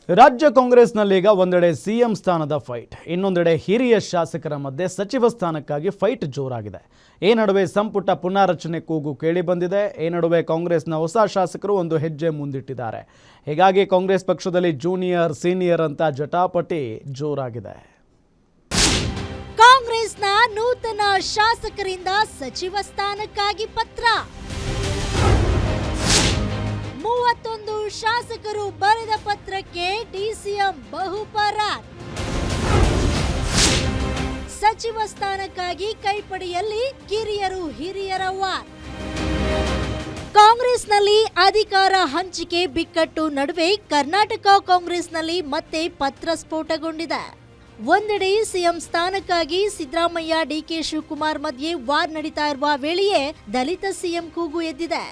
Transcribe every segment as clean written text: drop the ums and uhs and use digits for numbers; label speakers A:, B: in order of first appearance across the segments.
A: ರಾಜ್ಯ ಕಾಂಗ್ರೆಸ್ನಲ್ಲೀಗ ಒಂದೆಡೆ ಸಿಎಂ ಸ್ಥಾನದ ಫೈಟ್, ಇನ್ನೊಂದೆಡೆ ಹಿರಿಯ ಶಾಸಕರ ಮಧ್ಯೆ ಸಚಿವ ಸ್ಥಾನಕ್ಕಾಗಿ ಫೈಟ್ ಜೋರಾಗಿದೆ. ಈ ನಡುವೆ ಸಂಪುಟ ಪುನಾರಚನೆ ಕೂಗು ಕೇಳಿ ಬಂದಿದೆ. ಈ ನಡುವೆ ಕಾಂಗ್ರೆಸ್ನ ಹೊಸ ಶಾಸಕರು ಒಂದು ಹೆಜ್ಜೆ ಮುಂದಿಟ್ಟಿದ್ದಾರೆ. ಹೀಗಾಗಿ ಕಾಂಗ್ರೆಸ್ ಪಕ್ಷದಲ್ಲಿ ಜೂನಿಯರ್ ಸೀನಿಯರ್ ಅಂತ ಜಟಾಪಟಿ ಜೋರಾಗಿದೆ.
B: ಕಾಂಗ್ರೆಸ್ನ ನೂತನ ಶಾಸಕರಿಂದ ಸಚಿವ ಸ್ಥಾನಕ್ಕಾಗಿ ಪತ್ರ. 31 ಶಾಸಕರು ಬರೆದ ಪತ್ರಕ್ಕೆ ಡಿಸಿಎಂ ಬಹುಪರಾಕ್. ಸಚಿವ ಸ್ಥಾನಕ್ಕಾಗಿ ಕೈಪಡಿಯಲ್ಲಿ ಕಿರಿಯರು ಹಿರಿಯರ ವಾರ್. ಕಾಂಗ್ರೆಸ್ನಲ್ಲಿ ಅಧಿಕಾರ ಹಂಚಿಕೆ ಬಿಕ್ಕಟ್ಟು ನಡುವೆ ಕರ್ನಾಟಕ ಕಾಂಗ್ರೆಸ್ನಲ್ಲಿ ಮತ್ತೆ ಪತ್ರ ಸ್ಫೋಟಗೊಂಡಿದೆ. ಒಂದೆಡೆ ಸಿಎಂ ಸ್ಥಾನಕ್ಕಾಗಿ ಸಿದ್ದರಾಮಯ್ಯ ಡಿಕೆ ಶಿವಕುಮಾರ್ ಮಧ್ಯೆ ವಾರ್ ನಡೀತಾ ಇರುವ ವೇಳೆಯೇ ದಲಿತ ಸಿಎಂ ಕೂಗು ಎದ್ದಿದೆ.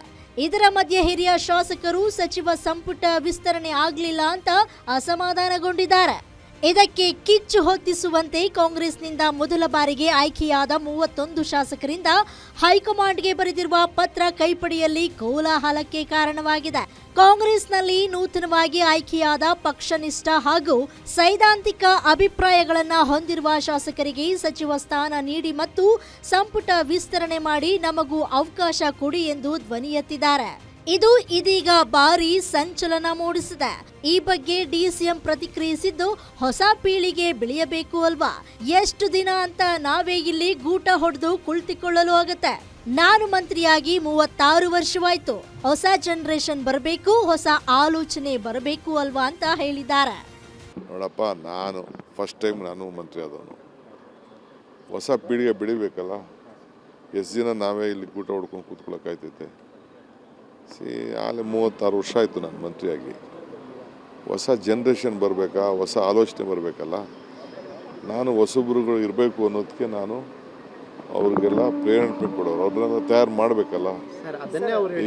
B: ಇದರ ಮಧ್ಯೆ ಹಿರಿಯ ಶಾಸಕರು ಸಚಿವ ಸಂಪುಟ ವಿಸ್ತರಣೆ ಆಗಲಿಲ್ಲ ಅಂತ ಅಸಮಾಧಾನಗೊಂಡಿದ್ದಾರೆ. ಇದಕ್ಕೆ ಕಿಚ್ಚು ಹೊತ್ತಿಸುವಂತೆ ಕಾಂಗ್ರೆಸ್ನಿಂದ ಮೊದಲ ಬಾರಿಗೆ ಆಯ್ಕೆಯಾದ 31 ಶಾಸಕರಿಂದ ಹೈಕಮಾಂಡ್ಗೆ ಬರೆದಿರುವ ಪತ್ರ ಕೈಪಡಿಯಲ್ಲಿ ಕೋಲಾಹಲಕ್ಕೆ ಕಾರಣವಾಗಿದೆ. ಕಾಂಗ್ರೆಸ್ನಲ್ಲಿ ನೂತನವಾಗಿ ಆಯ್ಕೆಯಾದ ಪಕ್ಷನಿಷ್ಠ ಹಾಗೂ ಸೈದ್ಧಾಂತಿಕ ಅಭಿಪ್ರಾಯಗಳನ್ನು ಹೊಂದಿರುವ ಶಾಸಕರಿಗೆ ಸಚಿವ ಸ್ಥಾನ ನೀಡಿ ಮತ್ತು ಸಂಪುಟ ವಿಸ್ತರಣೆ ಮಾಡಿ ನಮಗೂ ಅವಕಾಶ ಕೊಡಿ ಎಂದು ಧ್ವನಿ ಎತ್ತಿದ್ದಾರೆ. ಇದು ಇದೀಗ ಭಾರಿ ಸಂಚಲನ ಮೂಡಿಸಿದೆ. ಈ ಬಗ್ಗೆ ಡಿಸಿಎಂ ಪ್ರತಿಕ್ರಿಯಿಸಿದ್ದು, ಹೊಸ ಪೀಳಿಗೆ ಬೆಳೆಯಬೇಕು ಅಲ್ವಾ, ಎಷ್ಟು ದಿನ ಅಂತ ನಾವೇ ಇಲ್ಲಿ ಗೂಟ ಹೊಡೆದು ಕುಳಿತುಕೊಳ್ಳಲು ಆಗುತ್ತೆ. ನಾನು ಮಂತ್ರಿಯಾಗಿ 36 ವರ್ಷವಾಯ್ತು. ಹೊಸ ಜನರೇಷನ್ ಬರಬೇಕು, ಹೊಸ ಆಲೋಚನೆ ಬರಬೇಕು ಅಲ್ವಾ ಅಂತ ಹೇಳಿದ್ದಾರೆ.
C: ನೋಡಪ್ಪ, ನಾನು ಫಸ್ಟ್ ಟೈಮ್ ನಾನು ಮಂತ್ರಿ ಆದವನು. ಹೊಸ ಪೀಳಿಗೆ ಬೆಳಿಬೇಕಲ್ಲ, ಎಷ್ಟು ದಿನ ನಾವೇ ಇಲ್ಲಿ ಗೂಟ ಹೊಡ್ಕೊಂಡು ಕೂತ್ಕೊಳ್ಳೋಕ್ಕಾಯ್ತೈತೆ. ಅಲ್ಲಿ 36 ವರ್ಷ ಆಯಿತು ನಾನು ಮಂತ್ರಿಯಾಗಿ. ಹೊಸ ಜನ್ರೇಷನ್ ಬರಬೇಕಾ, ಹೊಸ ಆಲೋಚನೆ ಬರಬೇಕಲ್ಲ. ನಾನು ಹೊಸಬ್ರುಗಳು ಇರಬೇಕು ಅನ್ನೋದಕ್ಕೆ ನಾನು ಅವ್ರಿಗೆಲ್ಲ ಪ್ರೇರಣೆ ಕೊಡೋರು, ಅವ್ರನ್ನೆಲ್ಲ ತಯಾರು ಮಾಡಬೇಕಲ್ಲ.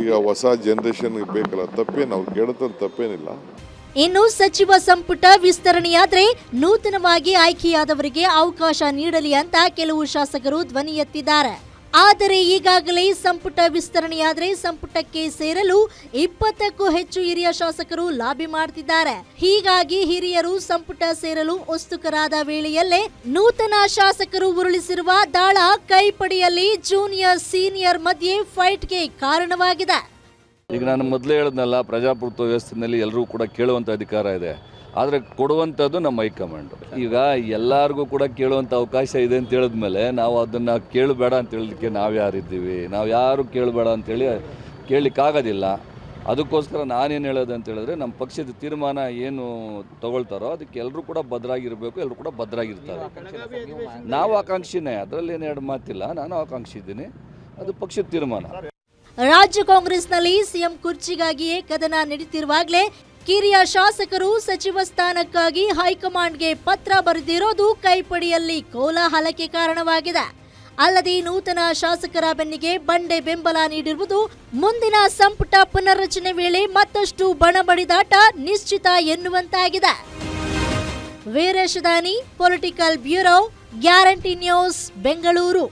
C: ಈಗ ಹೊಸ ಜನ್ರೇಷನ್ಗೆ ಬೇಕಲ್ಲ, ತಪ್ಪೇನು ಅವ್ರು ಕೇಳುತ್ತಲ್ಲಿ ತಪ್ಪೇನಿಲ್ಲ.
B: ಇನ್ನು ಸಚಿವ ಸಂಪುಟ ವಿಸ್ತರಣೆಯಾದ್ರೆ ನೂತನವಾಗಿ ಆಯ್ಕೆಯಾದವರಿಗೆ ಅವಕಾಶ ನೀಡಲಿ ಅಂತ ಕೆಲವು ಶಾಸಕರು ಧ್ವನಿ ಎತ್ತಿದ್ದಾರೆ. ಆದರೆ ಈಗಾಗಲೇ ಸಂಪುಟ ವಿಸ್ತರಣೆಯಾದರೆ ಸಂಪುಟಕ್ಕೆ ಸೇರಲು 20ಕ್ಕೂ ಹೆಚ್ಚು ಹಿರಿಯ ಶಾಸಕರು ಲಾಬಿ ಮಾಡ್ತಿದ್ದಾರೆ. ಹೀಗಾಗಿ ಹಿರಿಯರು ಸಂಪುಟ ಸೇರಲು ಉತ್ಸುಕರಾದ ವೇಳೆಯಲ್ಲೇ ನೂತನ ಶಾಸಕರು ಉರುಳಿಸಿರುವ ದಾಳ ಕೈಪಡಿಯಲ್ಲಿ ಜೂನಿಯರ್ ಸೀನಿಯರ್ ಮಧ್ಯೆ ಫೈಟ್ಗೆ ಕಾರಣವಾಗಿದೆ.
D: ಈಗ ನಾನು ಮೊದಲೇ ಹೇಳಿದ್ನಲ್ಲ, ಪ್ರಜಾಪ್ರಭುತ್ವ ವ್ಯವಸ್ಥೆಯಲ್ಲಿ ಎಲ್ಲರೂ ಕೂಡ ಕೇಳುವಂಥ ಅಧಿಕಾರ ಇದೆ, ಆದರೆ ಕೊಡುವಂಥದ್ದು ನಮ್ಮ ಹೈಕಮಾಂಡ್. ಈಗ ಎಲ್ಲರಿಗೂ ಕೂಡ ಕೇಳುವಂಥ ಅವಕಾಶ ಇದೆ ಅಂತ ಹೇಳಿದ್ಮೇಲೆ ನಾವು ಅದನ್ನು ಕೇಳಬೇಡ ಅಂತ ಹೇಳಲಿಕ್ಕೆ ನಾವು ಯಾರಿದ್ದೀವಿ? ನಾವು ಯಾರು ಕೇಳಬೇಡ ಅಂತೇಳಿ ಕೇಳಲಿಕ್ಕಾಗೋದಿಲ್ಲ. ಅದಕ್ಕೋಸ್ಕರ ನಾನೇನು ಹೇಳೋದು ಅಂತ ಹೇಳಿದ್ರೆ, ನಮ್ಮ ಪಕ್ಷದ ತೀರ್ಮಾನ ಏನು ತಗೊಳ್ತಾರೋ ಅದಕ್ಕೆ ಎಲ್ಲರೂ ಕೂಡ ಭದ್ರಾಗಿರಬೇಕು, ಎಲ್ಲರೂ ಕೂಡ ಭದ್ರಾಗಿರ್ತಾರೆ. ನಾವು ಆಕಾಂಕ್ಷಿನೇ, ಅದರಲ್ಲಿ ಏನು ಎರಡು ಮಾತಿಲ್ಲ. ನಾನು ಆಕಾಂಕ್ಷಿ ಇದ್ದೀನಿ, ಅದು ಪಕ್ಷದ ತೀರ್ಮಾನ.
B: ರಾಜ್ಯ ಕಾಂಗ್ರೆಸ್ನಲ್ಲಿ ಸಿಎಂ ಕುರ್ಚಿಗಾಗಿಯೇ ಕದನ ನಡೀತಿರುವಾಗಲೇ ಕಿರಿಯ ಶಾಸಕರು ಸಚಿವ ಸ್ಥಾನಕ್ಕಾಗಿ ಹೈಕಮಾಂಡ್ಗೆ ಪತ್ರ ಬರೆದಿರೋದು ಕೈಪಡಿಯಲ್ಲಿ ಕೋಲಾಹಲಕ್ಕೆ ಕಾರಣವಾಗಿದೆ. ಅಲ್ಲದೆ ನೂತನ ಶಾಸಕರ ಬೆನ್ನಿಗೆ ಬಂಡೆ ಬೆಂಬಲ ನೀಡಿರುವುದು ಮುಂದಿನ ಸಂಪುಟ ಪುನರ್ರಚನೆ ವೇಳೆ ಮತ್ತಷ್ಟು ಬಣಬಡಿದಾಟ ನಿಶ್ಚಿತ ಎನ್ನುವಂತಾಗಿದೆ. ವೀರೇಶ್ ದಾನಿ, political bureau, guarantee news, Bengaluru.